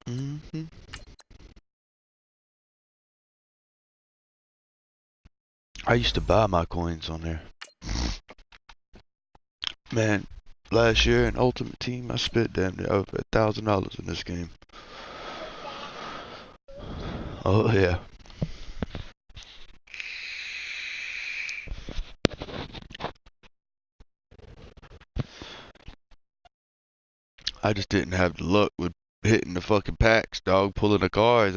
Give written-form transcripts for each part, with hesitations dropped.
Mm-hmm. I used to buy my coins on there. Man, last year in Ultimate Team, I spent damn near over $1,000 in this game. Oh yeah. I just didn't have the luck with hitting the fucking packs, dog, pulling the cards.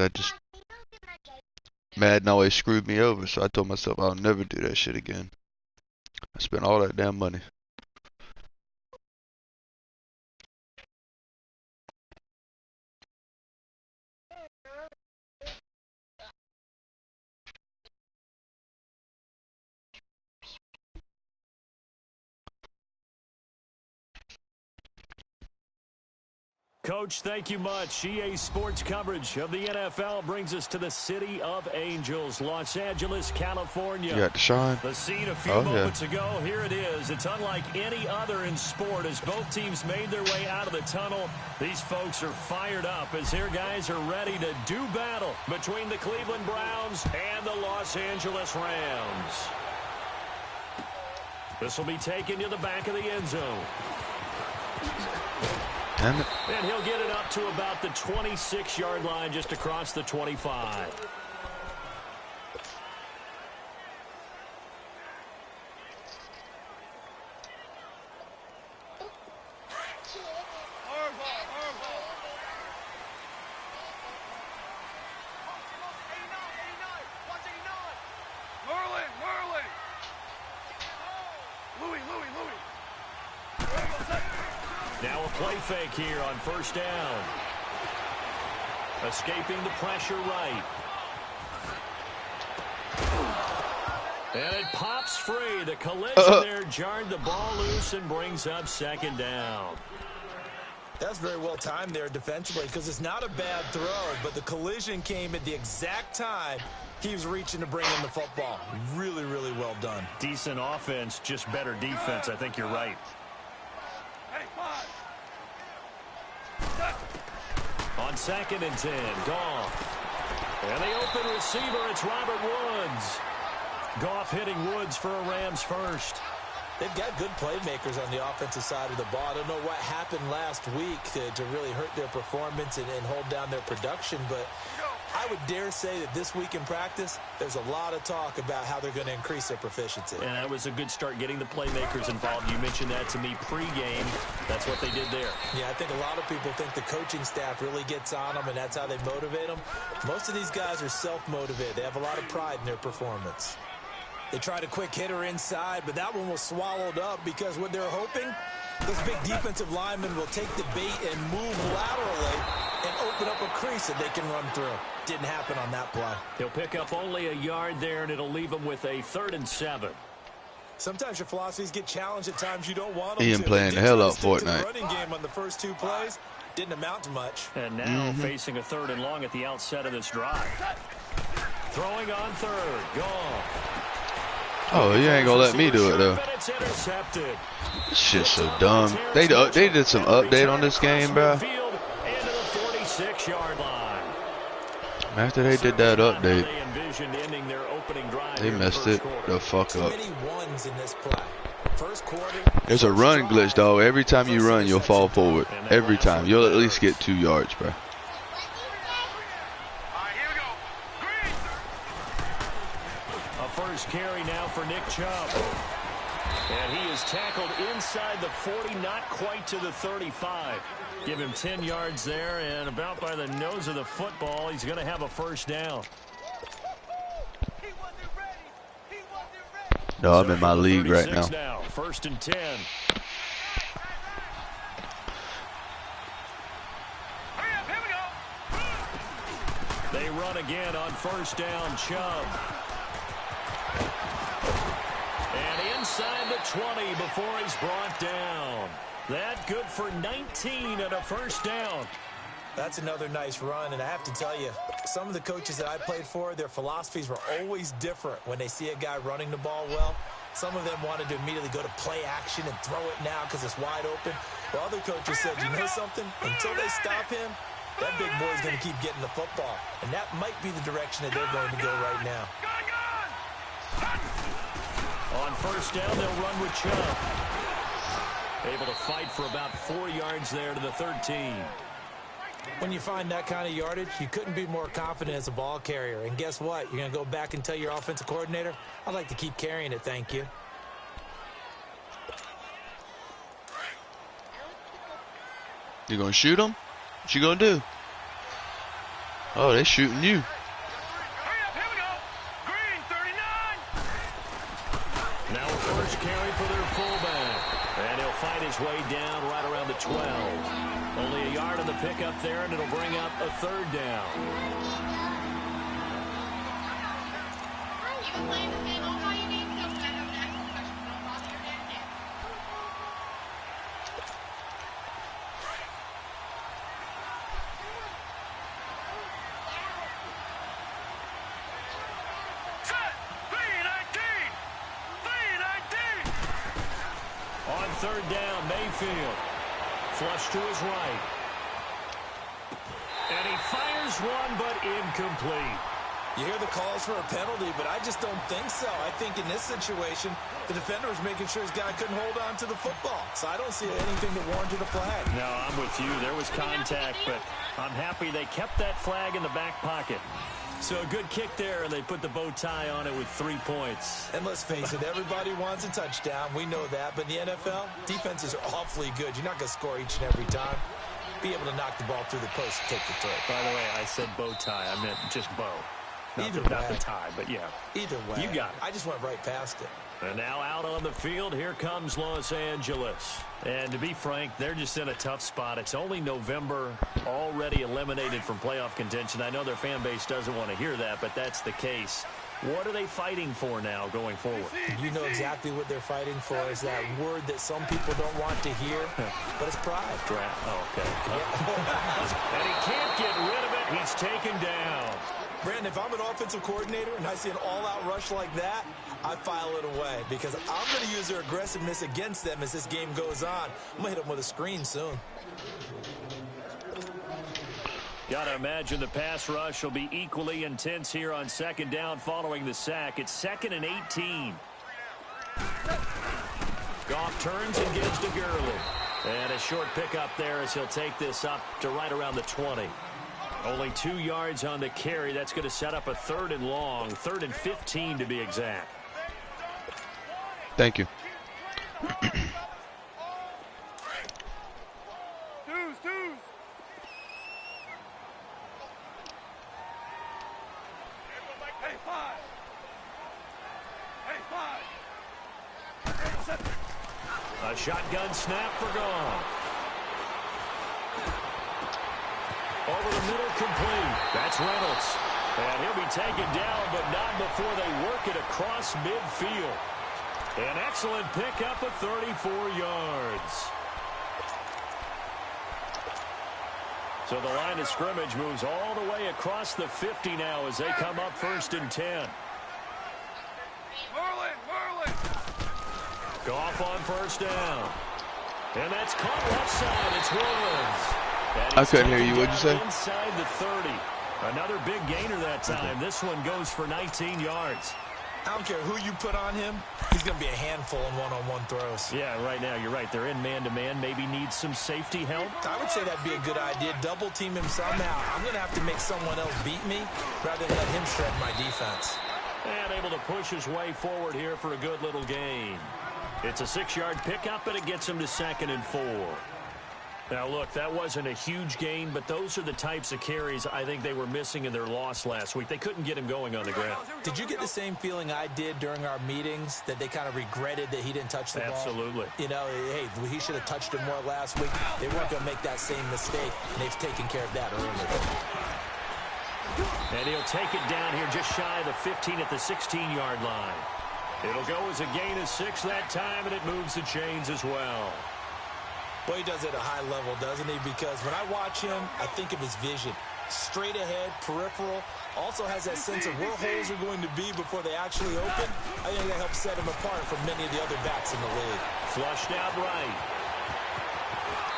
Madden always screwed me over, so I told myself I'll never do that shit again. I spent all that damn money. Coach, thank you much. EA Sports coverage of the NFL brings us to the City of Angels, Los Angeles, California. You got the shine. The scene a few moments ago. Here it is. It's unlike any other in sport as both teams made their way out of the tunnel. These folks are fired up as their guys are ready to do battle between the Cleveland Browns and the Los Angeles Rams. This will be taken to the back of the end zone. And he'll get it up to about the 26-yard line, just across the 25. Now a play fake here on first down. Escaping the pressure right. And it pops free. The collision there jarred the ball loose and brings up second down. That's very well timed there defensively because it's not a bad throw, but the collision came at the exact time he was reaching to bring in the football. Really, really well done. Decent offense, just better defense. I think you're right. On 2nd and 10, Goff. And the open receiver, it's Robert Woods. Goff hitting Woods for a Rams first. They've got good playmakers on the offensive side of the ball. I don't know what happened last week to really hurt their performance and hold down their production, but I would dare say that this week in practice, there's a lot of talk about how they're going to increase their proficiency. And that was a good start getting the playmakers involved. You mentioned that to me pregame. That's what they did there. Yeah, I think a lot of people think the coaching staff really gets on them, and that's how they motivate them. Most of these guys are self-motivated. They have a lot of pride in their performance. They tried a quick hitter inside, but that one was swallowed up because what they're hoping, those big defensive linemen will take the bait and move laterally and open up a crease that they can run through. Didn't happen on that play. He'll pick up only a yard there, and it'll leave him with a 3rd and 7. Sometimes your philosophies get challenged at times you don't want them Ian to. playing the hell out Fortnite. Running game on the first 2 plays didn't amount to much. And now facing a 3rd and long at the outset of this drive. Throwing on 3rd. Goff. Oh, you ain't gonna let me do it though. This shit's so dumb. They did some update on this game, bro. After they did that update, They envisioned ending their opening drive they here in the messed first it quarter. the fuck up. Too many ones in this play. First quarter. There's a run glitch, dog. Every time you run, you'll fall forward. Every time. You'll at least get 2 yards, bro. A first carry now for Nick Chubb. And he is tackled inside the 40, not quite to the 35. Give him 10 yards there, and about by the nose of the football, he's going to have a first down. No, I'm in my league right now. First and 10. They run again on first down, Chubb. And inside the 20 before he's brought down. That good for 19 and a first down. That's another nice run, and I have to tell you, some of the coaches that I played for, their philosophies were always different when they see a guy running the ball well. Some of them wanted to immediately go to play action and throw it now because it's wide open. While other coaches said, you know something? Until they stop him, that big boy's going to keep getting the football. And that might be the direction that they're going to go right now. On first down, they'll run with Chubb. Able to fight for about 4 yards there to the 13. When you find that kind of yardage, you couldn't be more confident as a ball carrier. And guess what? You're going to go back and tell your offensive coordinator, I'd like to keep carrying it, thank you. You gonna shoot him? What you gonna do? Oh, they shooting you. Now a first carry for their fullback. And he'll fight his way down right around the 12. Only a yard on the pickup there, and it'll bring up a third down. On third down, Mayfield. Flush to his right. And he fires one, but incomplete. You hear the calls for a penalty, but I just don't think so. I think in this situation, the defender was making sure his guy couldn't hold on to the football. So I don't see anything that warranted a flag. No, I'm with you. There was contact, but I'm happy they kept that flag in the back pocket. So a good kick there, and they put the bow tie on it with 3 points. And let's face it, everybody wants a touchdown. We know that. But in the NFL, defenses are awfully good. You're not going to score each and every time. Be able to knock the ball through the post and take the throw. By the way, I said bow tie. I meant just bow. Not the tie, but yeah. Either way. You got it. I just went right past it. And now out on the field, here comes Los Angeles. And to be frank, they're just in a tough spot. It's only November, already eliminated from playoff contention. I know their fan base doesn't want to hear that, but that's the case. What are they fighting for now going forward? You know exactly what they're fighting for is that word that some people don't want to hear, but it's pride. Oh, okay. And he can't get rid of it. He's taken down. Brandon, if I'm an offensive coordinator and I see an all-out rush like that, I file it away because I'm going to use their aggressiveness against them as this game goes on. I'm going to hit them with a screen soon. Got to imagine the pass rush will be equally intense here on second down following the sack. It's 2nd and 18. Goff turns and gives to Gurley. And a short pickup there as he'll take this up to right around the 20. Only 2 yards on the carry. That's going to set up a 3rd and long. 3rd and 15 to be exact. Thank you. A shotgun snap for Goff. Over the middle, complete. That's Reynolds. And he'll be taken down, but not before they work it across midfield. An excellent pickup of 34 yards. So the line of scrimmage moves all the way across the 50 now as they come up 1st and 10. Goff on first down. And that's caught left side. It's Williams. I couldn't hear you. What'd you say? Inside the 30. Another big gainer that time. This one goes for 19 yards. I don't care who you put on him. He's going to be a handful in one-on-one throws. Yeah, right now, you're right. They're in man-to-man. Maybe needs some safety help. I would say that'd be a good idea. Double team him somehow. I'm going to have to make someone else beat me rather than let him shred my defense. And able to push his way forward here for a good little gain. It's a 6-yard pickup, and it gets him to 2nd and 4. Now, look, that wasn't a huge gain, but those are the types of carries I think they were missing in their loss last week. They couldn't get him going on the ground. Did you get the same feeling I did during our meetings, that they kind of regretted that he didn't touch the ball? Absolutely. You know, hey, he should have touched it more last week. They weren't going to make that same mistake, and they've taken care of that earlier. And he'll take it down here just shy of the 15 at the 16-yard line. It'll go as a gain of 6 that time, and it moves the chains as well. Boy, he does it at a high level, doesn't he? Because when I watch him, I think of his vision. Straight ahead, peripheral. Also has that sense of where holes are going to be before they actually open. I think that helps set him apart from many of the other backs in the league. Flushed out right.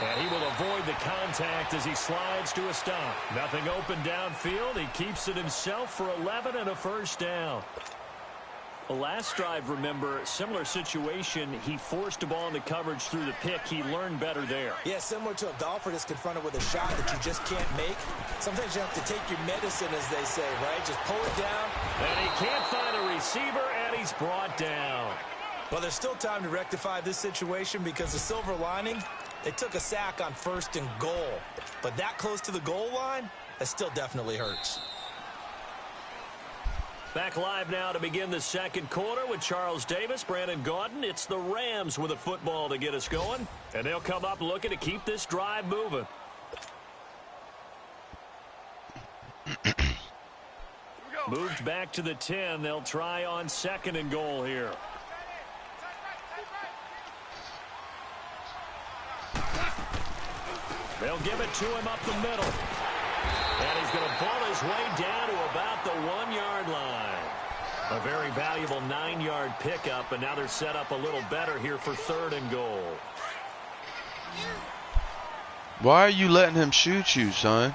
And he will avoid the contact as he slides to a stop. Nothing open downfield. He keeps it himself for 11 and a first down. The last drive, remember, similar situation. He forced a ball into coverage through the pick. He learned better there. Yeah, similar to a golfer that's confronted with a shot that you just can't make. Sometimes you have to take your medicine, as they say, right? Just pull it down. And he can't find a receiver, and he's brought down. Well, there's still time to rectify this situation because the silver lining, they took a sack on 1st and goal. But that close to the goal line, that still definitely hurts. Back live now to begin the second quarter with Charles Davis, Brandon Gaudin. It's the Rams with a football to get us going. And they'll come up looking to keep this drive moving. Moved back to the 10. They'll try on 2nd and goal here. They'll give it to him up the middle. And he's going to ball his way down to about the 1-yard line. A very valuable 9-yard pickup, and now they're set up a little better here for 3rd and goal. Why are you letting him shoot you, son?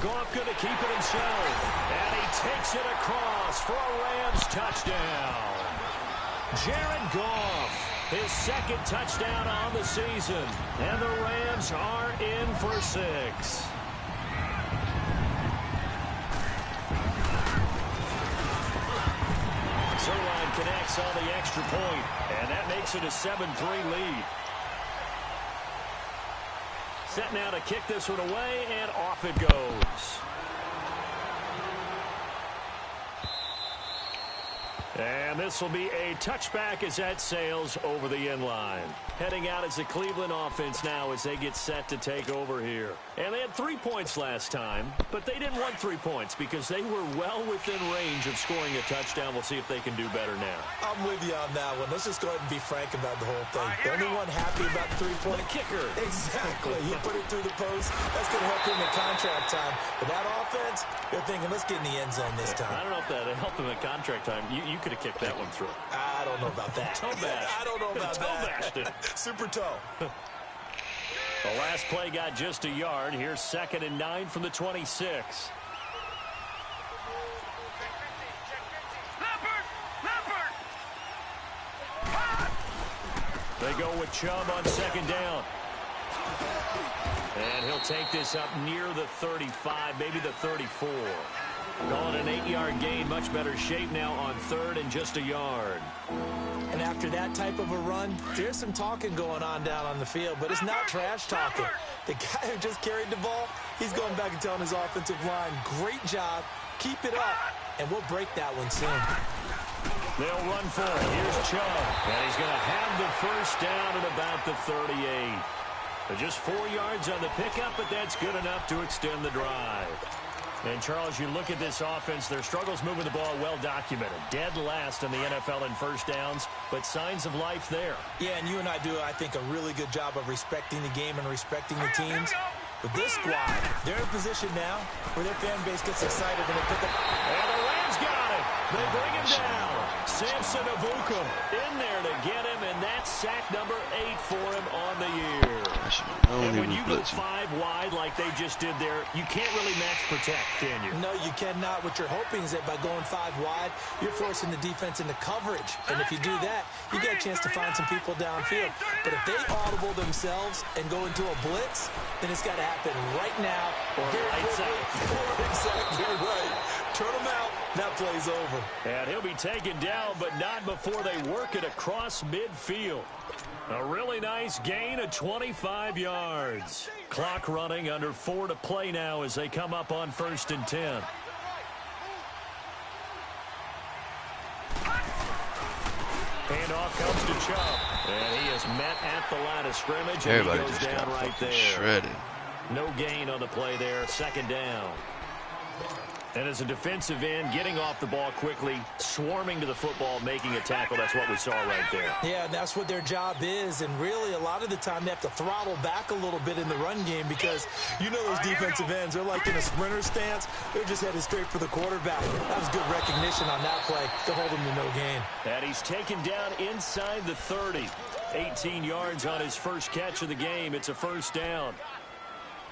Goff going to keep it himself. And he takes it across for a Rams touchdown. Jared Goff. His 2nd touchdown on the season. And the Rams are in for 6. Zerline connects on the extra point, and that makes it a 7-3 lead. Set now to kick this one away, and off it goes. And this will be a touchback as that sails over the end line. Heading out as the Cleveland offense now as they get set to take over here. And they had 3 points last time, but they didn't want 3 points because they were well within range of scoring a touchdown. We'll see if they can do better now. I'm with you on that one. Let's just go ahead and be frank about the whole thing. The only one happy about the 3-point kicker. Exactly. He put it through the post. That's going to help him in contract time. But that offense, they're thinking, let's get in the end zone this time. I don't know if that helped him in contract time. You could have kicked that one through. I don't know about that. Toe bash. I don't know about that. Toe bashed it. Super toe. The last play got just a yard. Here's 2nd and 9 from the 26. They go with Chubb on 2nd down. And he'll take this up near the 35, maybe the 34. Calling an 8-yard gain, much better shape now on 3rd and just a yard. And after that type of a run, there's some talking going on down on the field, but it's not trash talking. The guy who just carried the ball, he's going back and telling his offensive line, great job, keep it up, and we'll break that one soon. They'll run for it. Here's Chubb, and he's going to have the first down at about the 38. Just 4 yards on the pickup, but that's good enough to extend the drive. And, Charles, you look at this offense, their struggles moving the ball well documented. Dead last in the NFL in first downs, but signs of life there. Yeah, and you and I do, I think, a really good job of respecting the game and respecting the teams. With this squad, they're in a position now where their fan base gets excited when they pick up. And the Rams got it. They bring him down. Samson Abukum in there to get him, and that's sack number 8 for him on the year. And when you go 5 wide like they just did there, you can't really match protect, can you? No, you cannot. What you're hoping is that by going 5 wide, you're forcing the defense into coverage. And if you do that, you get a chance to find some people downfield. But if they audible themselves and go into a blitz, then it's got to happen right now. Or lights out. Exactly right. Turn them out. That play's over. And he'll be taken down, but not before they work it across midfield. A really nice gain of 25 yards. Clock running, under 4 to play now as they come up on 1st and 10. Handoff comes to Chubb. And he is met at the line of scrimmage. And he goes down right there. Shredded. No gain on the play there. 2nd down. And as a defensive end, getting off the ball quickly, swarming to the football, making a tackle, that's what we saw right there. Yeah, and that's what their job is. And really, a lot of the time, they have to throttle back a little bit in the run game because you know those defensive ends, they're like in a sprinter stance. They're just headed straight for the quarterback. That was good recognition on that play to hold him to no gain. And he's taken down inside the 30. 18 yards on his first catch of the game. It's a 1st down.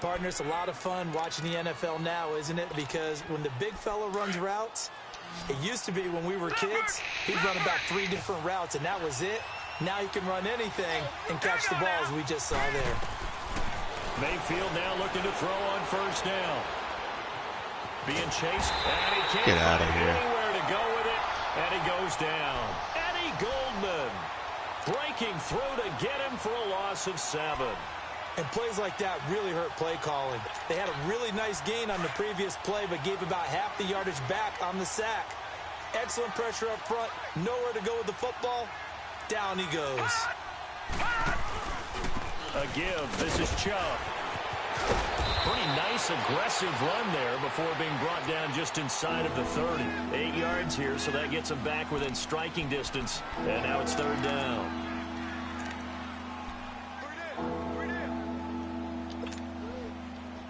Partner, it's a lot of fun watching the NFL now, isn't it? Because when the big fella runs routes, it used to be when we were kids, he'd run about 3 different routes, and that was it. Now he can run anything and catch the balls we just saw there. Mayfield now looking to throw on 1st down. Being chased, and he can't Get out of here. Anywhere to go with it, and he goes down. Eddie Goldman breaking through to get him for a loss of 7. And plays like that really hurt play calling. They had a really nice gain on the previous play, but gave about half the yardage back on the sack. Excellent pressure up front. Nowhere to go with the football. Down he goes. A give. This is Chubb. Pretty nice, aggressive run there before being brought down just inside of the 30. 8 yards here, so that gets him back within striking distance. And now it's 3rd down.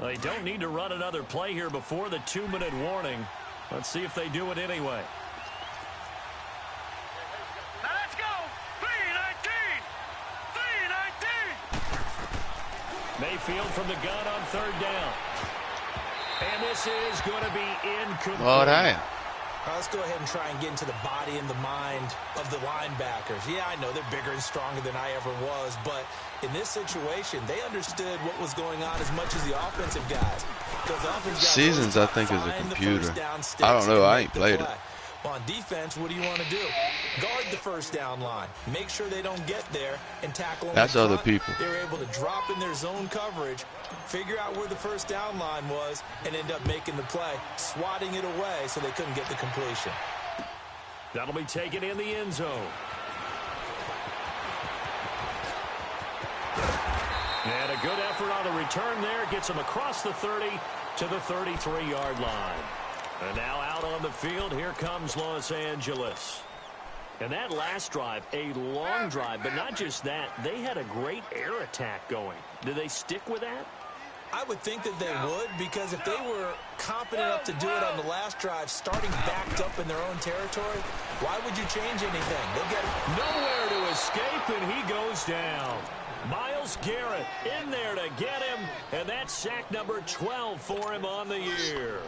They don't need to run another play here before the 2-minute warning. Let's see if they do it anyway. Now let's go. 3-19. 3-19. Mayfield from the gun on 3rd down. And this is going to be incomplete. Oh, damn. Let's go ahead and try and get into the body and the mind of the linebackers. Yeah, I know they're bigger and stronger than I ever was, but in this situation, they understood what was going on as much as the offensive guys. Because the offensive guys Seasons, I think, is a computer. I don't know. I ain't played it. On defense, what do you want to do? Guard the 1st down line. Make sure they don't get there and tackle them. That's other people. They were able to drop in their zone coverage, figure out where the 1st down line was, and end up making the play, swatting it away so they couldn't get the completion. That'll be taken in the end zone. And a good effort on the return there. Gets him across the 30 to the 33-yard line. And now out on the field, here comes Los Angeles. And that last drive, a long drive, but not just that. They had a great air attack going. Do they stick with that? I would think that they would, because if they were confident enough to do it on the last drive, starting backed up in their own territory, why would you change anything? They'll get nowhere to escape, and he goes down. Myles Garrett in there to get him, and that's sack number 12 for him on the year.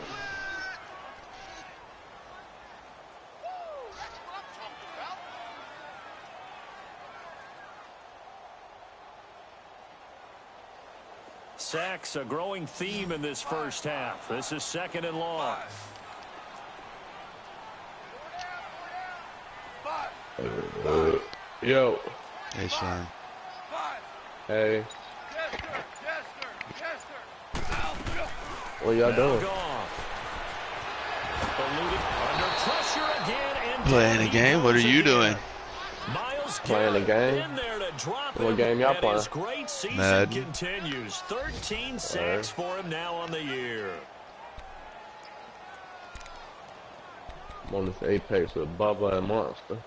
Sacks, a growing theme in this first half. This is 2nd and long. Yo. Hey, Sean. Hey. What y'all doing? Under pressure again and Playing a game? What are you doing? Playing a game? What game y'all playing? His great season Madden. continues. 13 sacks for him now on the year. I'm on this Apex with Bubba and Monster.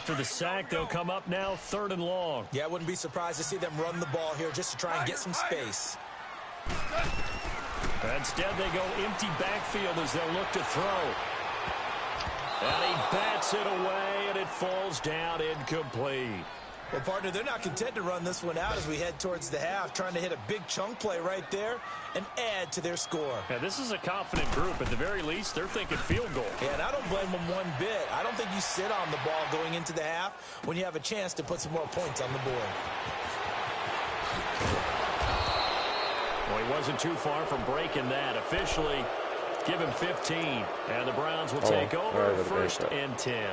After the sack, they'll come up now 3rd and long. Yeah, I wouldn't be surprised to see them run the ball here just to try and get some space. Instead, they go empty backfield as they'll look to throw. And he bats it away, and it falls down incomplete. Well, partner, they're not content to run this one out as we head towards the half, trying to hit a big chunk play right there and add to their score. Yeah, this is a confident group. At the very least, they're thinking field goal. Yeah, and I don't blame them one bit. I don't think you sit on the ball going into the half when you have a chance to put some more points on the board. Well, he wasn't too far from breaking that. Officially, give him 15. And the Browns will take over 1st and 10.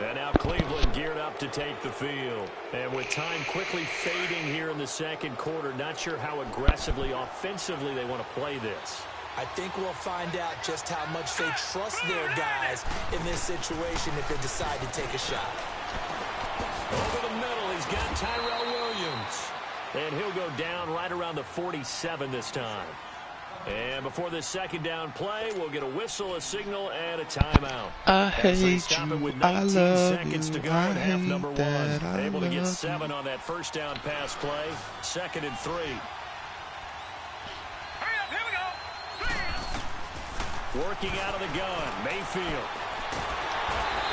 And now Cleveland geared up to take the field. And with time quickly fading here in the 2nd quarter, not sure how aggressively, offensively they want to play this. I think we'll find out just how much they trust their guys in this situation if they decide to take a shot. Over the middle, he's got Tyrell Williams. And he'll go down right around the 47 this time. And before this 2nd down play, we'll get a whistle, a signal, and a timeout. I hate you, with 19 I love seconds you, to go I in half hate number 1. that, I Able to get love 7 on that 1st down pass play. 2nd and 3. Hurry up, here we go. Working out of the gun, Mayfield.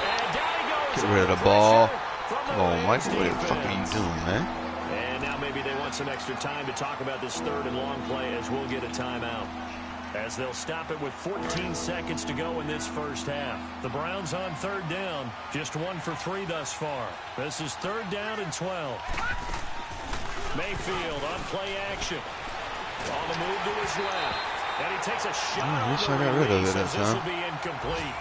And down he goes. Get rid of the ball. Oh, Michael, what the fuck are you doing, man? And now maybe they want some extra time to talk about this 3rd and long play as we'll get a timeout. As they'll stop it with 14 seconds to go in this 1st half. The Browns on 3rd down, just 1 for 3 thus far. This is 3rd down and 12. Mayfield on play action. On the move to his left. And he takes a shot. I wish I got rid of it that This will time. be incomplete.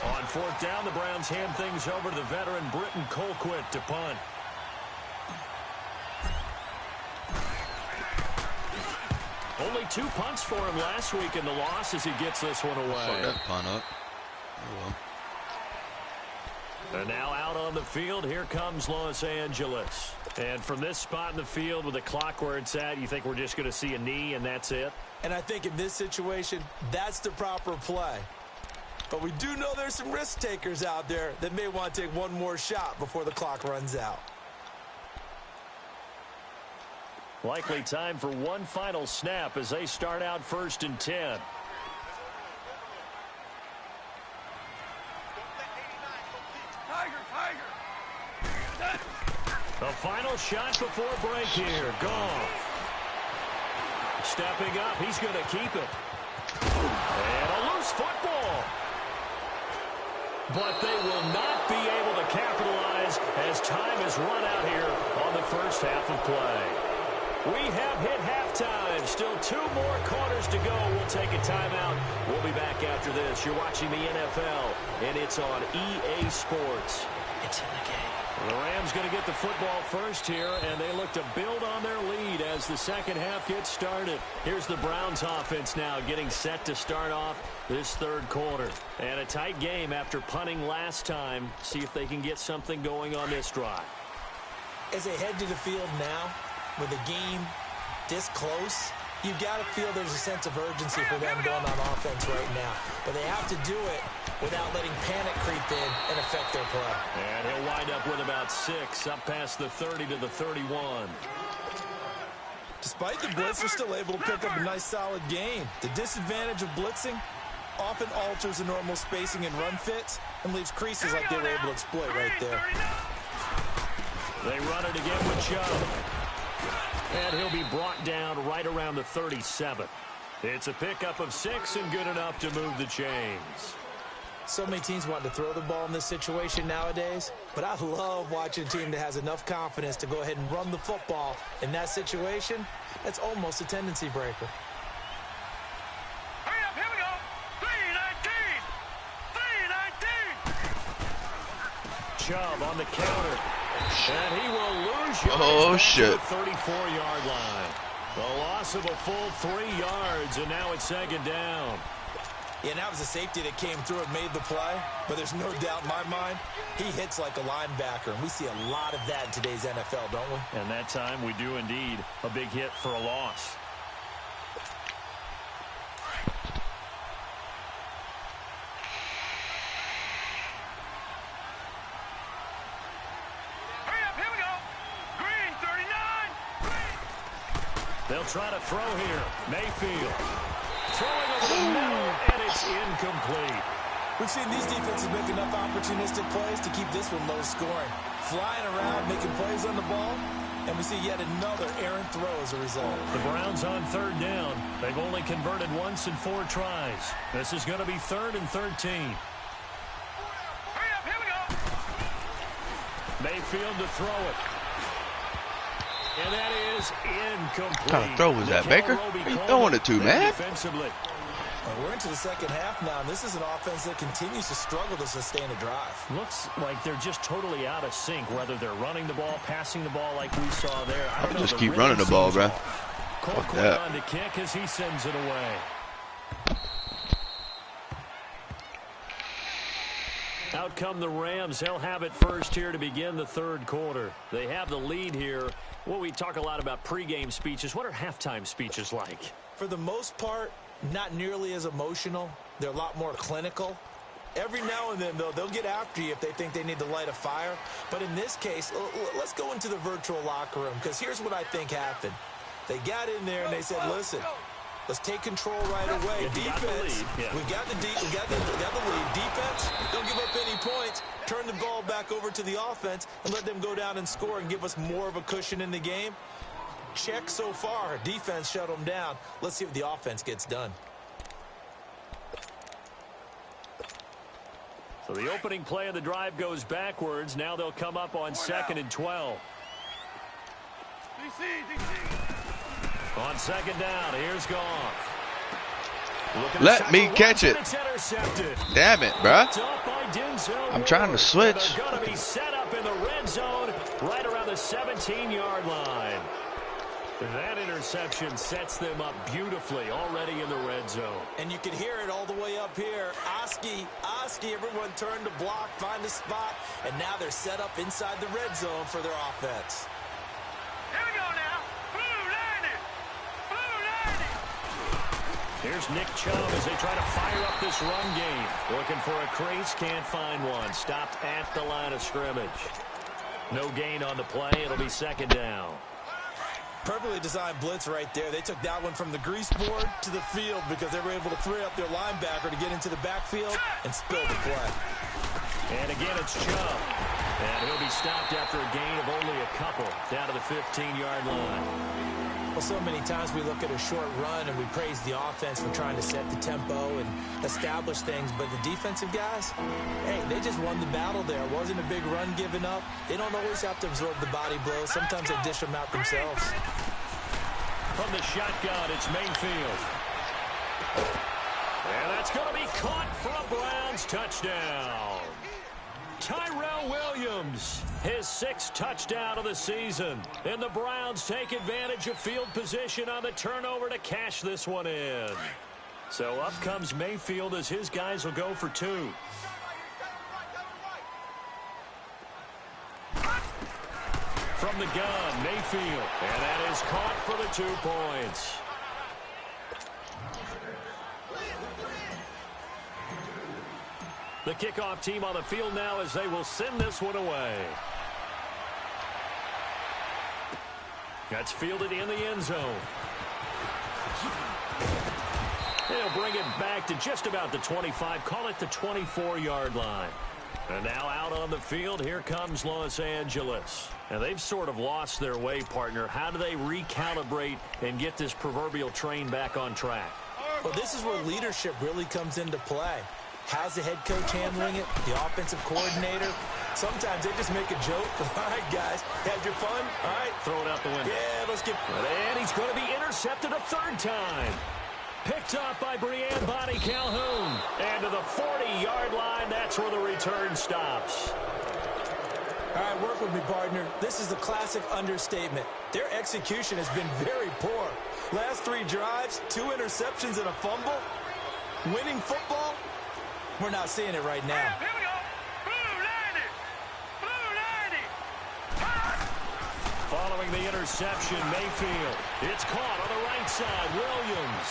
On 4th down, the Browns hand things over to the veteran Britton Colquitt to punt. Only 2 punts for him last week in the loss as he gets this one away. Fuck that punt up. Oh, well. And now out on the field, here comes Los Angeles. And from this spot in the field with the clock where it's at, you think we're just going to see a knee and that's it? And I think in this situation, that's the proper play. But we do know there's some risk takers out there that may want to take one more shot before the clock runs out. Likely time for one final snap as they start out 1st and 10. The final shot before break here. Goff. Stepping up, he's going to keep it. And a loose football. But they will not be able to capitalize as time is run out here on the 1st half of play. We have hit halftime. Still 2 more quarters to go. We'll take a timeout. We'll be back after this. You're watching the NFL, and it's on EA Sports. It's in the game. The Rams going to get the football first here, and they look to build on their lead as the 2nd half gets started. Here's the Browns offense now getting set to start off this 3rd quarter. And a tight game after punting last time. See if they can get something going on this drive. As they head to the field now, with the game this close, you've got to feel there's a sense of urgency for them going on offense right now. But they have to do it without letting panic creep in and affect their play. And he'll wind up with about 6, up past the 30 to the 31. Despite the blitz, they're still able to pick up a nice solid gain. The disadvantage of blitzing often alters the normal spacing and run fits and leaves creases like they were able to exploit right there. They run it again with Chubb. And he'll be brought down right around the 37. It's a pickup of 6 and good enough to move the chains. So many teams want to throw the ball in this situation nowadays, but I love watching a team that has enough confidence to go ahead and run the football in that situation. That's almost a tendency breaker. Hurry up, here we go. 3-19. Chubb on the counter. And he will lose yards. Oh, shit. 34-yard line. The loss of a full 3 yards, and now it's 2nd down. Yeah, and that was a safety that came through and made the play, but there's no doubt in my mind, he hits like a linebacker, and we see a lot of that in today's NFL, don't we? And that time we do indeed a big hit for a loss. They'll try to throw here. Mayfield throwing over the middle, and it's incomplete. We've seen these defenses make enough opportunistic plays to keep this one low scoring. Flying around, making plays on the ball, and we see yet another errant throw as a result. The Browns on third down. They've only converted once in 4 tries. This is going to be 3rd and 13. Mayfield to throw it. And that is incomplete. What kind of throw was that, Baker? What are you throwing it to, man? Defensively. We're into the second half now, and this is an offense that continues to struggle to sustain a drive. Looks like they're just totally out of sync, whether they're running the ball, passing the ball like we saw there. I don't know. Just keep running the ball, bro. Fuck that. On to kick as he sends it away. Out come the Rams. They'll have it first here to begin the 3rd quarter. They have the lead here. Well, we talk a lot about pregame speeches. What are halftime speeches like? For the most part, not nearly as emotional. They're a lot more clinical. Every now and then, though, they'll get after you if they think they need to light a fire. But in this case, let's go into the virtual locker room, because here's what I think happened. They got in there and they said, listen, let's take control right away. Defense, we got the lead. Defense, don't give up any points. Turn the ball back over to the offense and let them go down and score and give us more of a cushion in the game. Check so far. Defense shut them down. Let's see if the offense gets done. So the opening play of the drive goes backwards. Now they'll come up on 2nd and 12. On 2nd down, here's Goff. Let me catch it. Damn it, bruh. I'm trying to switch. They're going to be set up in the red zone right around the 17-yard line. That interception sets them up beautifully already in the red zone. And you can hear it all the way up here. Oski, everyone turned to block, find a spot, and now they're set up inside the red zone for their offense. Here we go now. Here's Nick Chubb as they try to fire up this run game. Looking for a crease, can't find one. Stopped at the line of scrimmage. No gain on the play. It'll be 2nd down. Perfectly designed blitz right there. They took that one from the grease board to the field because they were able to free up their linebacker to get into the backfield and spill the play. And again, it's Chubb. And he'll be stopped after a gain of only a couple down to the 15-yard line. Well, so many times we look at a short run and we praise the offense for trying to set the tempo and establish things, but the defensive guys, hey, they just won the battle there. It wasn't a big run given up. They don't always have to absorb the body blows. Sometimes they dish them out themselves. From the shotgun, it's Mayfield. And that's going to be caught for a Browns touchdown. Tyrell Williams, his 6th touchdown of the season. And the Browns take advantage of field position on the turnover to cash this one in. So up comes Mayfield as his guys will go for 2. From the gun, Mayfield. And that is caught for the 2 points. The kickoff team on the field now as they will send this one away. That's fielded in the end zone. They'll bring it back to just about the 25, call it the 24-yard line. And now out on the field, here comes Los Angeles. And they've sort of lost their way, partner. How do they recalibrate and get this proverbial train back on track? Well, this is where leadership really comes into play. How's the head coach handling it? The offensive coordinator? Sometimes they just make a joke. All right, guys, had your fun? All right. Throw it out the window. Yeah, let's get... And he's going to be intercepted a 3rd time. Picked up by Iansdaddy Calhoun. And to the 40-yard line, that's where the return stops. All right, work with me, partner. This is a classic understatement. Their execution has been very poor. Last 3 drives, 2 interceptions and a fumble. Winning football? We're not seeing it right now. Here we go. Blue 90. Following the interception, Mayfield. It's caught on the right side. Williams.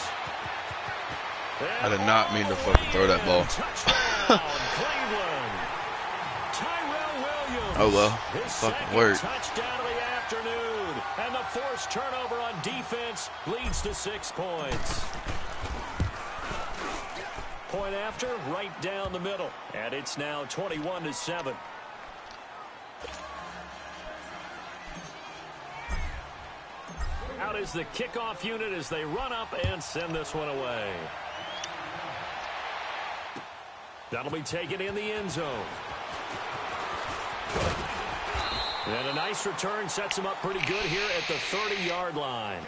I did not mean to fucking throw that ball. Touchdown, Cleveland. Oh well, His fucking work. touchdown of the afternoon, and the forced turnover on defense leads to 6 points. Point after, right down the middle, and it's now 21-7. Out is the kickoff unit as they run up and send this one away. That'll be taken in the end zone. And a nice return sets him up pretty good here at the 30-yard line.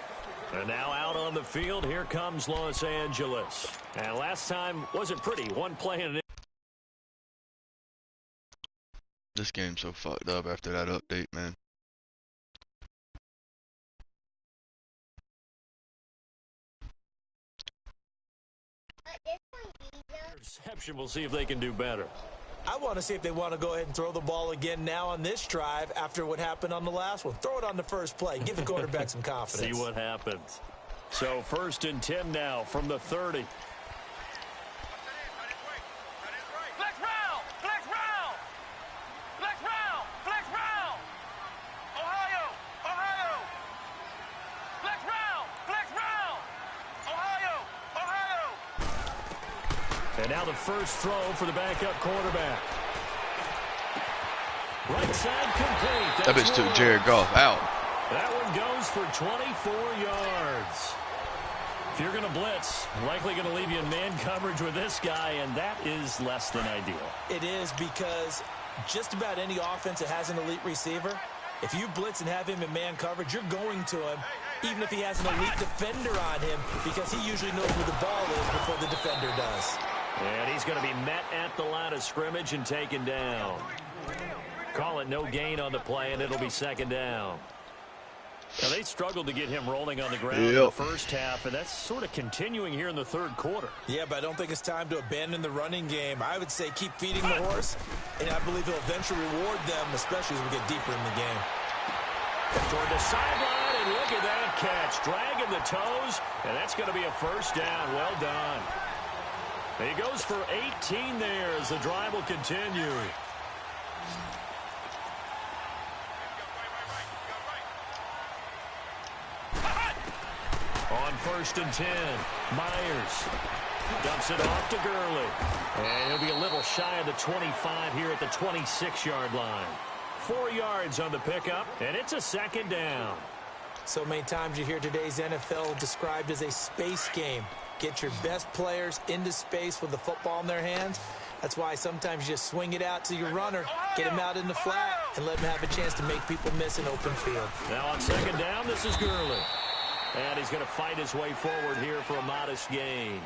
And now out on the field, here comes Los Angeles. And last time wasn't pretty. One play and This game's so fucked up after that update, man. interception. We'll see if they can do better. I want to see if they want to go ahead and throw the ball again now on this drive after what happened on the last one. Throw it on the first play. Give the quarterback some confidence. See what happens. So 1st and 10 now from the 30. And now the first throw for the backup quarterback. Right side complete. That bitch took Jared Goff out. That one goes for 24 yards. If you're going to blitz, likely going to leave you in man coverage with this guy, and that is less than ideal. It is, because just about any offense that has an elite receiver, if you blitz and have him in man coverage, you're going to him, even if he has an elite defender on him, because he usually knows where the ball is before the defender does. And he's going to be met at the line of scrimmage and taken down. Call it no gain on the play, and it'll be 2nd down. Now, they struggled to get him rolling on the ground in the first half, and that's sort of continuing here in the 3rd quarter. Yeah, but I don't think it's time to abandon the running game. I would say keep feeding the horse, and I believe he'll eventually reward them, especially as we get deeper in the game. Toward the sideline, and look at that catch. Dragging the toes, and that's going to be a 1st down. Well done. He goes for 18 there as the drive will continue. On 1st and 10, Myers dumps it off to Gurley. And he'll be a little shy of the 25 here at the 26-yard line. 4 yards on the pickup, and it's a 2nd down. So many times you hear today's NFL described as a space game. Get your best players into space with the football in their hands. That's why sometimes you just swing it out to your runner, get him out in the flat, and let him have a chance to make people miss an open field. Now on 2nd down, this is Gurley. And he's going to fight his way forward here for a modest gain.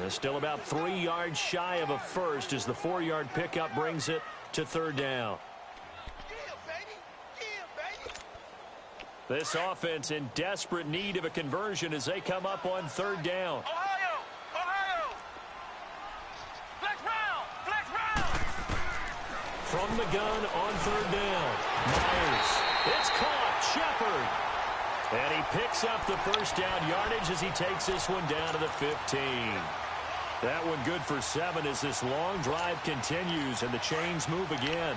Still about 3 yards shy of a first as the 4-yard pickup brings it to 3rd down. This offense in desperate need of a conversion as they come up on 3rd down. From the gun on 3rd down. Myers. It's caught. Shepard. And he picks up the 1st down yardage as he takes this one down to the 15. That one good for 7 as this long drive continues and the chains move again.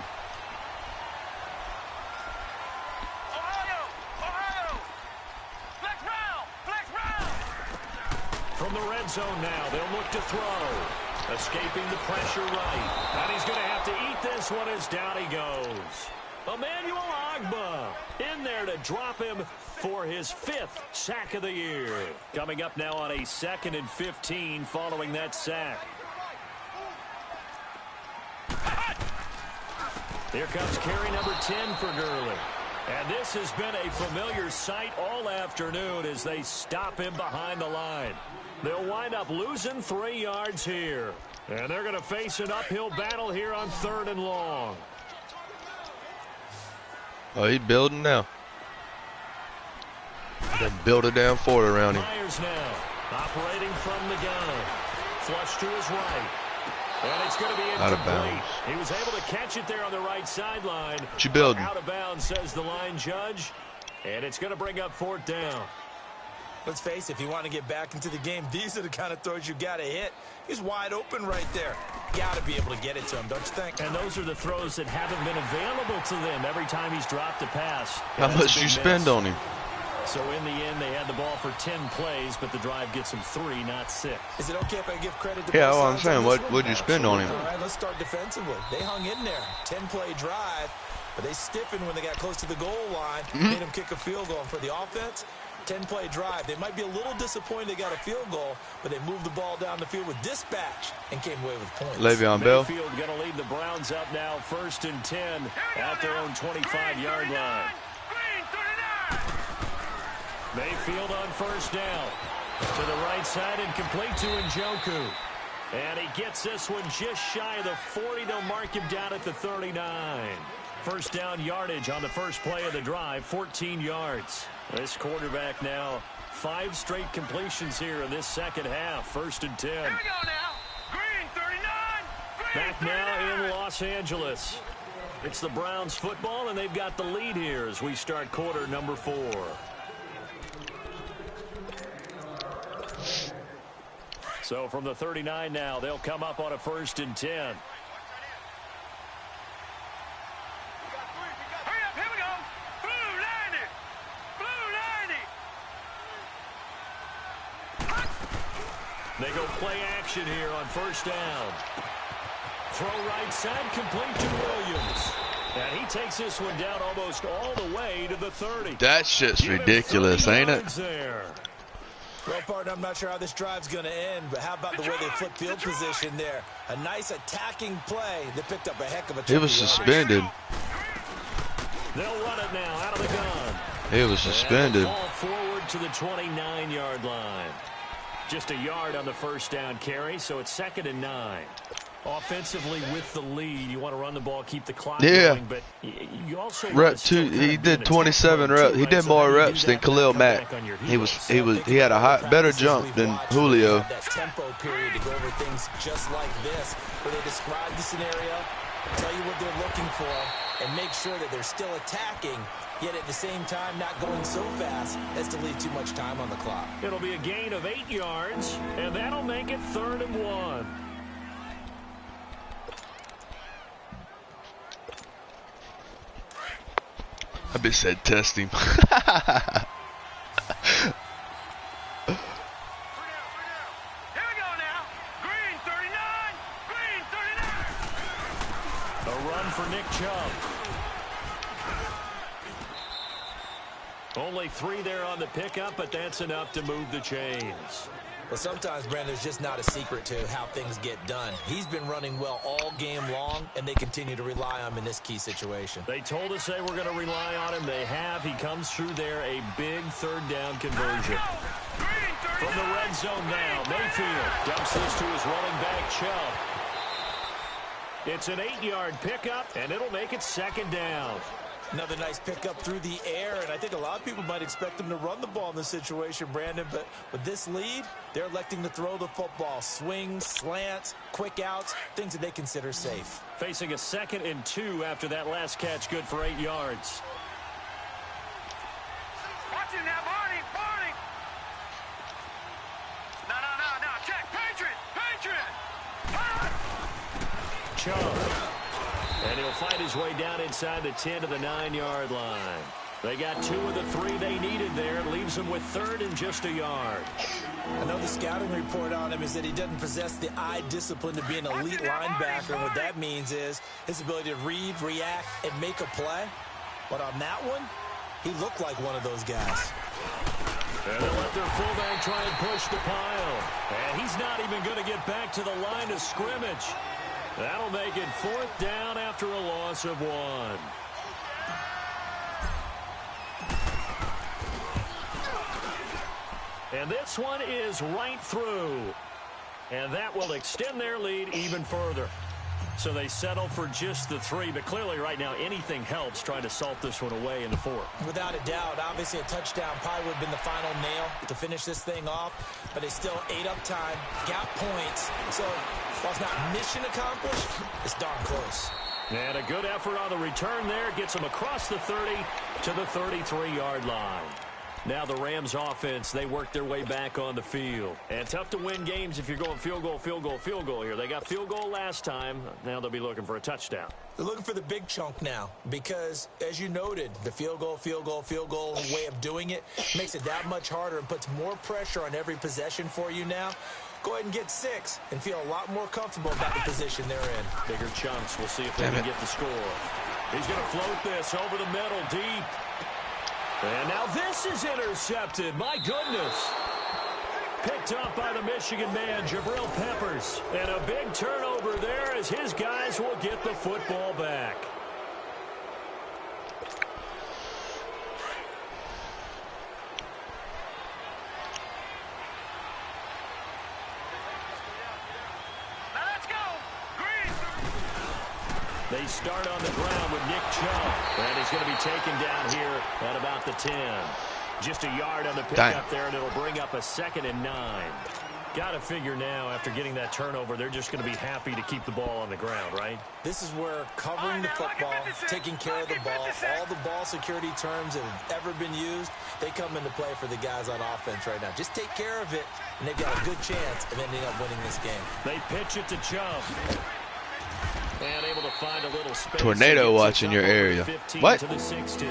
From the red zone now, they'll look to throw. Escaping the pressure right. And he's going to have to eat this one as down he goes. Emmanuel Ogbah in there to drop him for his 5th sack of the year. Coming up now on a 2nd and 15 following that sack. Here comes carry number 10 for Gurley. And this has been a familiar sight all afternoon as they stop him behind the line. They'll wind up losing 3 yards here. And they're going to face an uphill battle here on 3rd and long. Oh, he's building now. They build a damn fort around him. Myers now operating from the gun. Flush to his right. And it's going to be incomplete. Out of bounds. He was able to catch it there on the right sideline. What you building? Out of bounds, says the line judge. And it's going to bring up 4th down. Let's face it, if you want to get back into the game, these are the kind of throws you got to hit. He's wide open right there. Got to be able to get it to him, don't you think? And those are the throws that haven't been available to them every time he's dropped a pass. How much you spend on him? So in the end, they had the ball for 10 plays, but the drive gets them 3, not 6. Is it okay if I give credit to Yeah, both well, I'm sides saying, on what this one? would you spend on him? All right, let's start defensively. They hung in there. 10-play drive, but they stiffened when they got close to the goal line. Made them kick a field goal. And for the offense, 10-play drive. They might be a little disappointed they got a field goal, but they moved the ball down the field with dispatch and came away with points. Le'Veon Bell. Mayfield going to lead the Browns up now, 1st and 10 at their own 25-yard line. Mayfield on 1st down. To the right side and complete to Njoku. And he gets this one just shy of the 40. They'll mark him down at the 39. 1st down yardage on the first play of the drive, 14 yards. This quarterback now 5 straight completions here in this second half. 1st and 10. Here we go now. Green 39. Green Back 39. now in Los Angeles. It's the Browns football, and they've got the lead here as we start quarter number 4. So from the 39 now, they'll come up on a 1st and 10. Hurry up, here we go. Blue 90. Blue 90. They go play action here on 1st down. Throw right side, complete to Williams. And he takes this one down almost all the way to the 30. That shit's ridiculous, ain't it? There. Well, partner, I'm not sure how this drive's going to end, but how about the way they flip field position there? A nice attacking play that picked up a heck of a He was suspended. They'll run it now out of the gun. He was suspended. Ball forward to the 29-yard line. Just a yard on the 1st down carry, so it's 2nd and 9. Offensively with the lead, you want to run the ball, keep the clock going, but you also Rep 2. He did 27 reps. He did more reps than Khalil Mack. He had a better jump than Julio. That tempo period to go over things just like this, where they describe the scenario, tell you what they're looking for, and make sure that they're still attacking, yet at the same time not going so fast as to leave too much time on the clock. It'll be a gain of 8 yards, and that'll make it 3rd and 1. I bitch said test him. Here we go now. Green 39. Green 39. A run for Nick Chubb. Only 3 there on the pickup, but that's enough to move the chains. Well, sometimes, Brandon, there's just not a secret to how things get done. He's been running well all game long, and they continue to rely on him in this key situation. They told us they were going to rely on him. They have. He comes through there, a big 3rd down conversion. From the red zone now, Mayfield dumps this to his running back, Chubb. It's an 8-yard pickup, and it'll make it 2nd down. Another nice pickup through the air, and I think a lot of people might expect them to run the ball in this situation, Brandon, but with this lead, they're electing to throw the football. Swings, slants, quick outs, things that they consider safe. Facing a 2nd and 2 after that last catch, good for 8 yards. Watch it now, Barney. Barney. No. Check. Patriot. Chubb. And he'll fight his way down inside the 10 to the 9-yard line. They got 2 of the 3 they needed there. It leaves them with 3rd and just a yard. I know the scouting report on him is that he doesn't possess the eye discipline to be an elite linebacker. And what that means is his ability to read, react, and make a play. But on that one, he looked like one of those guys. And they'll let their fullback try and push the pile. And he's not even going to get back to the line of scrimmage. That'll make it 4th down after a loss of 1. And this one is right through. And that will extend their lead even further. So they settle for just the 3, but clearly right now anything helps trying to salt this one away in the 4th. Without a doubt, obviously a touchdown probably would have been the final nail to finish this thing off, but they still ate up time, got points. So while it's not mission accomplished, it's darn close. And a good effort on the return there gets them across the 30 to the 33-yard line. Now the Rams offense, they work their way back on the field. And tough to win games if you're going field goal, field goal, field goal here. They got field goal last time. Now they'll be looking for a touchdown. They're looking for the big chunk now because, as you noted, the field goal way of doing it makes it that much harder and puts more pressure on every possession for you now. Go ahead and get 6 and feel a lot more comfortable about the position they're in. Bigger chunks. We'll see if they can get the score. He's going to float this over the middle, deep. And now this is intercepted. My goodness. Picked up by the Michigan man, Jabril Peppers. And a big turnover there as his guys will get the football back. They start on the ground with Nick Chubb. And he's going to be taken down here at about the 10. Just a yard on the pickup there, and it'll bring up a 2nd and 9. Got to figure now, after getting that turnover, they're just going to be happy to keep the ball on the ground, right? This is where covering the football, taking care of the ball, all the ball security terms that have ever been used, they come into play for the guys on offense right now. Just take care of it, and they've got a good chance of ending up winning this game. They pitch it to Chubb. And able to find a little space. Tornado watching your area. What? To the 16.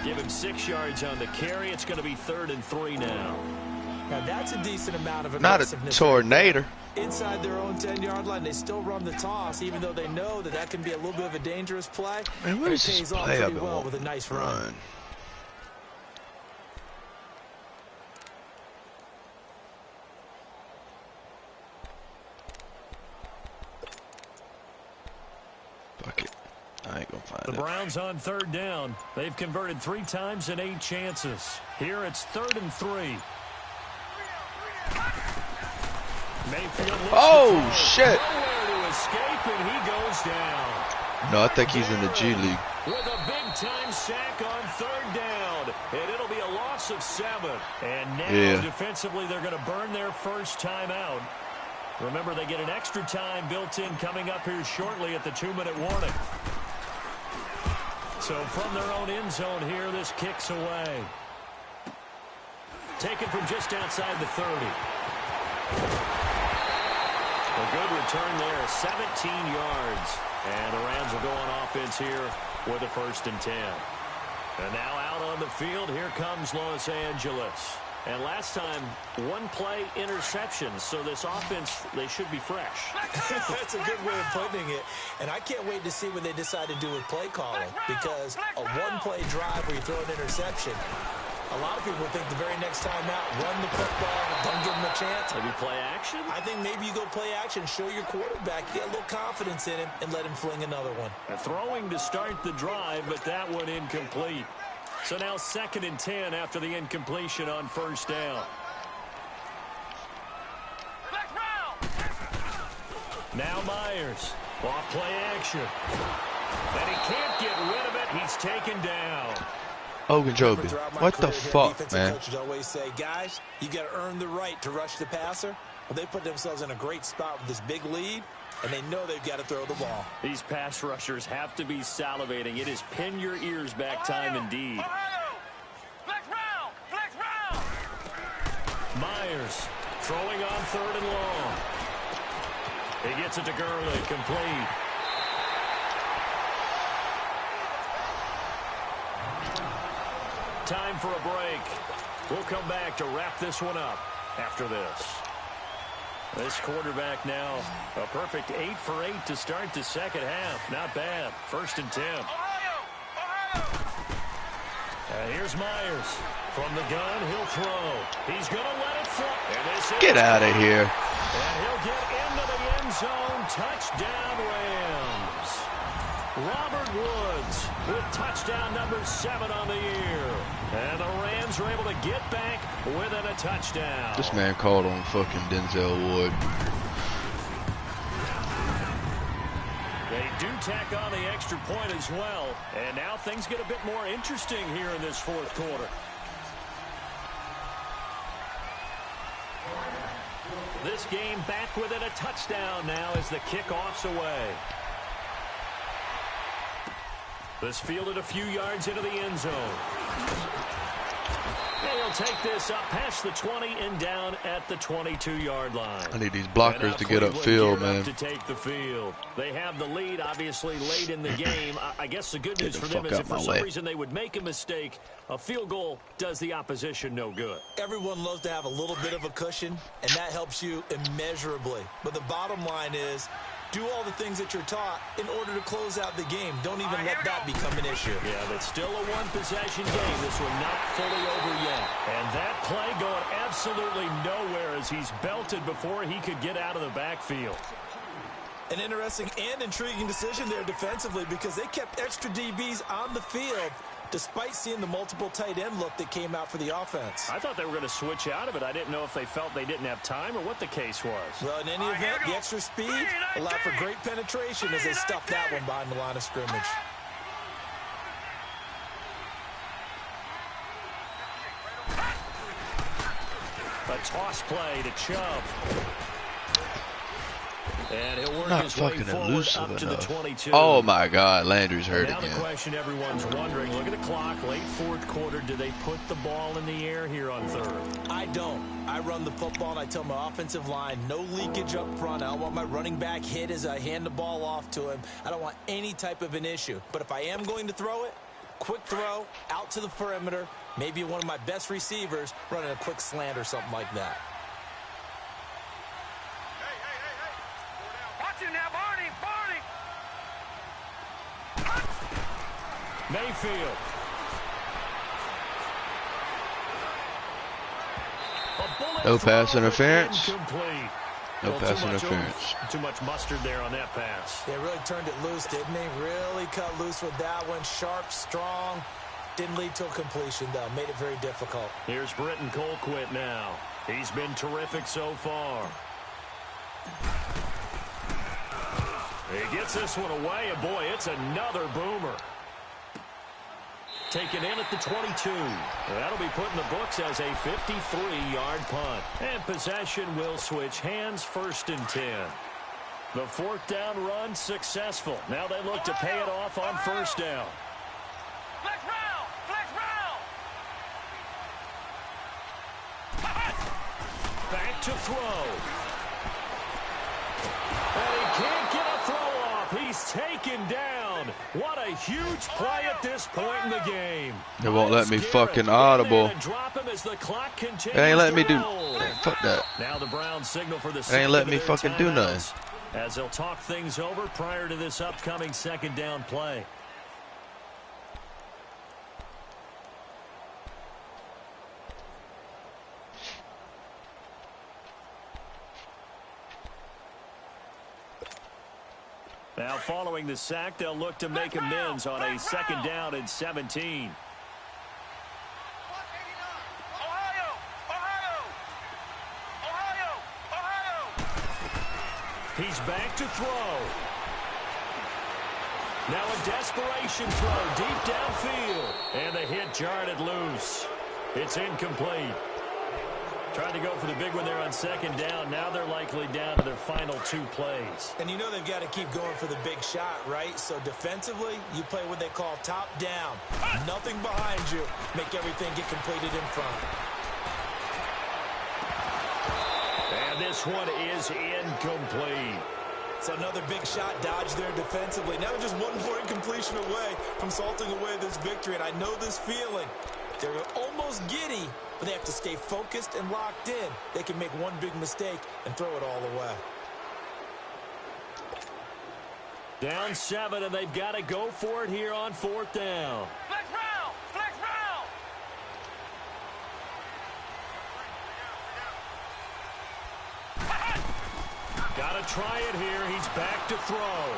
Give him 6 yards on the carry. It's going to be 3rd and 3 now. Now that's a decent amount of Not aggressiveness. a tornado. Inside their own 10-yard line, they still run the toss, even though they know that can be a little bit of a dangerous play. Man, what is this play pretty well with a nice run. Fuck it. I ain't gonna find it. The Browns on 3rd down. They've converted 3 times in 8 chances. Here it's 3rd and 3. Mayfield oh, shit. Nowhere to escape, and he goes down. No, I think he's in the G League. With a big-time sack on 3rd down, and it'll be a loss of 7. And now, defensively, they're going to burn their first time out. Remember, they get an extra time built in coming up here shortly at the 2-minute warning. So from their own end zone here, this kicks away. Taken from just outside the 30. A good return there, 17 yards. And the Rams will go on offense here with a 1st and 10. And now out on the field, here comes Los Angeles. And last time, 1-play interception. So this offense, they should be fresh. That's a good way of putting it. And I can't wait to see what they decide to do with play calling. Because a 1-play drive where you throw an interception, a lot of people think the very next time out, run the football, don't give them a chance. Maybe play action? I think maybe you go play action, show your quarterback, get a little confidence in him, and let him fling another one. Throwing to start the drive, but that one incomplete. So now 2nd and 10 after the incompletion on 1st down. Now Myers, off play action. And he can't get rid of it. He's taken down. Ogunjobi, what the fuck, man? Coaches always say, guys, you got to earn the right to rush the passer. Well, they put themselves in a great spot with this big lead, and they know they've got to throw the ball. These pass rushers have to be salivating. It is pin your ears back time indeed. Myers throwing on 3rd and long. He gets it to Gurley, complete. Time for a break. We'll come back to wrap this one up after this. This quarterback now, a perfect 8 for 8 to start the second half. Not bad. 1st and 10. Here's Myers. From the gun, he'll throw. He's going to let it fly. Get out of here. And he'll get into the end zone. Touchdown, Rams. Robert Woods with touchdown number 7 on the year. And the Rams are able to get back within a touchdown. This man called on fucking Denzel Ward. They do tack on the extra point as well. And now things get a bit more interesting here in this 4th quarter. This game back within a touchdown now as the kickoff's away. This fielded a few yards into the end zone. And he'll take this up past the 20 and down at the 22-yard line. I need these blockers to get upfield, man. To take the field. They have the lead, obviously, late in the game. I guess the good news for them is if for some reason they would make a mistake, a field goal does the opposition no good. Everyone loves to have a little bit of a cushion, and that helps you immeasurably. But the bottom line is, do all the things that you're taught in order to close out the game. Don't even let that become an issue. Yeah, but still a one-possession game. This one not fully over yet. And that play going absolutely nowhere as he's belted before he could get out of the backfield. An interesting and intriguing decision there defensively because they kept extra DBs on the field despite seeing the multiple tight end look that came out for the offense. I thought they were going to switch out of it. I didn't know if they felt they didn't have time or what the case was. Well, in any event, the extra speed allowed for great penetration as they stuffed that one behind the line of scrimmage. A toss play to Chubb. And he'll work Not his way fucking forward elusive up to the enough. 22. Oh my God, Landry's hurt now again. The question everyone's wondering, look at the clock, late fourth quarter, do they put the ball in the air here on third? I don't. I run the football and I tell my offensive line, no leakage up front. I don't want my running back hit as I hand the ball off to him. I don't want any type of an issue. But if I am going to throw it, quick throw, out to the perimeter, maybe one of my best receivers running a quick slant or something like that. Mayfield. No pass interference. Incomplete. No pass interference. Too much mustard there on that pass. They really turned it loose, didn't he? Really cut loose with that one. Sharp, strong. Didn't lead to a completion, though. Made it very difficult. Here's Britton Colquitt now. He's been terrific so far. He gets this one away, and boy, it's another boomer. Taken in at the 22. That'll be put in the books as a 53-yard punt. And possession will switch hands, 1st and 10. The 4th down run successful. Now they look to pay it off on 1st down. Flex round! Flex round! Back to throw. And he can't get a throw off. He's taken down. What a huge play at this point in the game. They won't let me fucking audible. It ain't letting me do. Fuck that. Now the Browns signal for the It ain't letting me fucking do nothing. As they'll talk things over prior to this upcoming 2nd down play. Now, following the sack, they'll look to make amends on a 2nd down and 17. He's back to throw. Now a desperation throw deep downfield. And the hit jarred it loose. It's incomplete. Tried to go for the big one there on 2nd down. Now they're likely down to their final 2 plays. And you know they've got to keep going for the big shot, right? So defensively, you play what they call top down. Nothing behind you. Make everything get completed in front. And this one is incomplete. So another big shot dodged there defensively. Now just one more incompletion away from salting away this victory. And I know this feeling. They're almost giddy, but they have to stay focused and locked in. They can make one big mistake and throw it all away. Down 7, and they've got to go for it here on 4th down. Flex round! Flex round! Got to try it here. He's back to throw.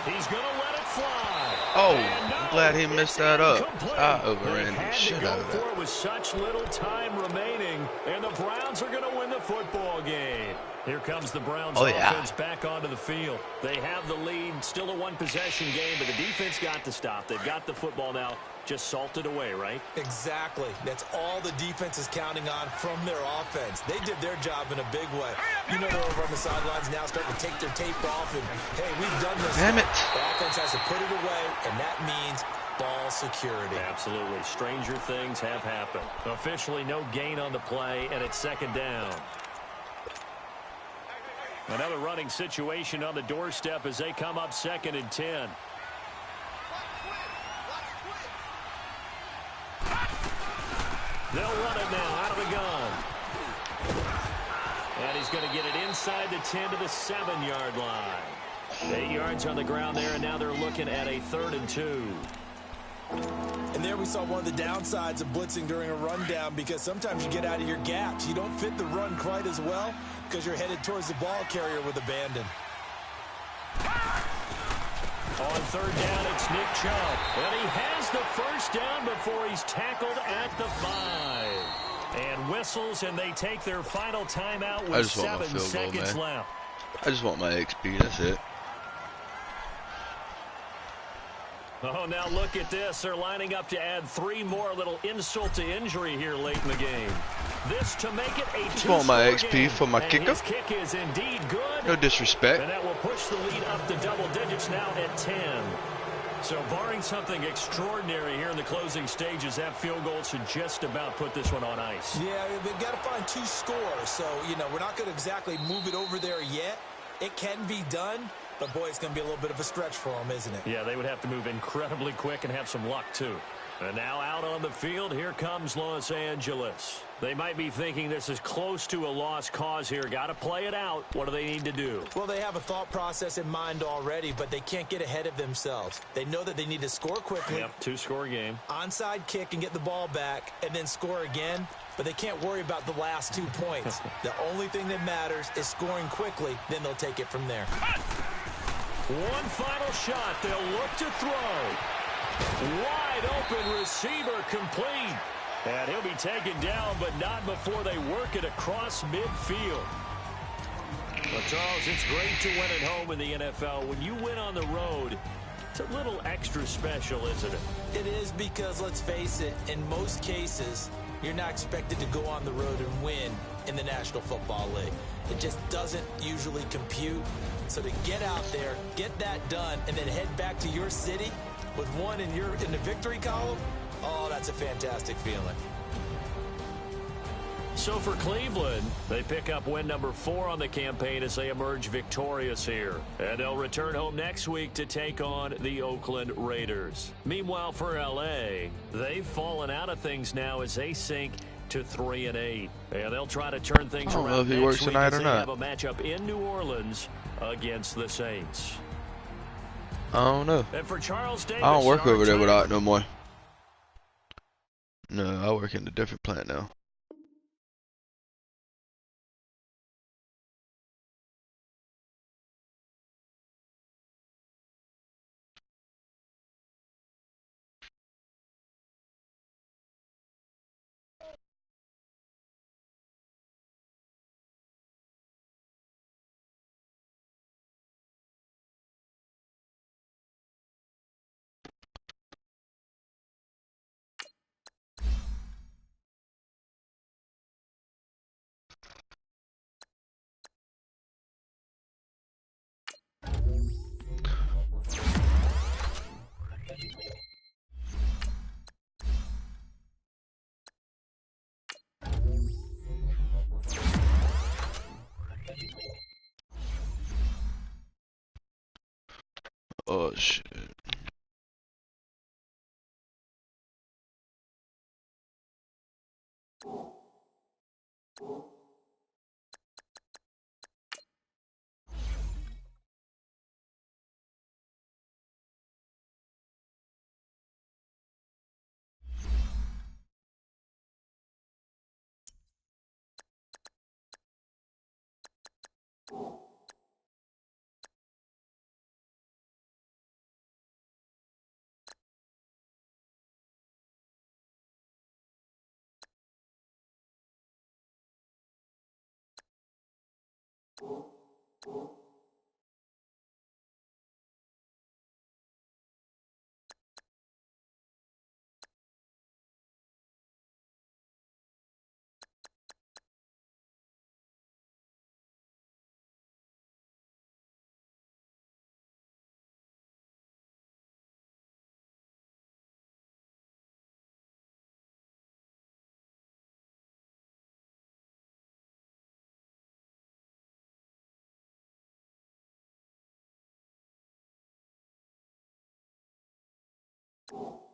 He's going to let it fly. Oh, I'm glad he missed that up. I overran the shit out of that. With such little time remaining, and the Browns are going to win the football game. Here comes the Browns offense back onto the field. They have the lead, still a one-possession game, but the defense got to stop. They've got the football now, just salted away, right? Exactly. That's all the defense is counting on from their offense. They did their job in a big way. You know they're over on the sidelines now starting to take their tape off, and, hey, we've done this. Damn it. The offense has to put it away, and that means ball security. Absolutely. Stranger things have happened. Officially no gain on the play, and it's second down. Another running situation on the doorstep as they come up 2nd and 10. They'll run it now out of the gun. And he's going to get it inside the 10 to the 7-yard line. 8 yards on the ground there, and now they're looking at a 3rd and 2. And there we saw one of the downsides of blitzing during a rundown, because sometimes you get out of your gaps. You don't fit the run quite as well because you're headed towards the ball carrier with abandon. On 3rd down, it's Nick Chubb. And he has the 1st down before he's tackled at the 5. And whistles, and they take their final timeout with 7 seconds left. I just want my XP, that's it. Oh, now look at this. They're lining up to add 3 more, little insult to injury here late in the game. This to make it a 2-score Just want my XP game. for my and kicker. His kick is indeed good. No disrespect. And that will push the lead up to double digits now at 10. So barring something extraordinary here in the closing stages, that field goal should just about put this one on ice. Yeah, they've got to find 2 scores. So, you know, we're not going to exactly move it over there yet. It can be done. But, boy, it's going to be a little bit of a stretch for them, isn't it? Yeah, they would have to move incredibly quick and have some luck, too. And now out on the field, here comes Los Angeles. They might be thinking this is close to a lost cause here. Got to play it out. What do they need to do? Well, they have a thought process in mind already, but they can't get ahead of themselves. They know that they need to score quickly. Yep, 2-score game. Onside kick and get the ball back and then score again. But they can't worry about the last 2 points. The only thing that matters is scoring quickly. Then they'll take it from there. One final shot. They'll look to throw. Wide open receiver complete. And he'll be taken down, but not before they work it across midfield. Well, Charles, it's great to win at home in the NFL. When you win on the road, it's a little extra special, isn't it? It is, because, let's face it, in most cases, you're not expected to go on the road and win in the National Football League. It just doesn't usually compute. So to get out there, get that done, and then head back to your city with one in the victory column, oh, that's a fantastic feeling. So for Cleveland, they pick up win number 4 on the campaign as they emerge victorious here. And they'll return home next week to take on the Oakland Raiders. Meanwhile, for L.A., they've fallen out of things now as they sink to 3-8. And they'll try to turn things around. I don't know if he works tonight or not. Have a matchup in New Orleans against the Saints. I don't know. And for Charles Davis, I don't work over there with Art no more. No, I work in a different plant now. Oh shit. you.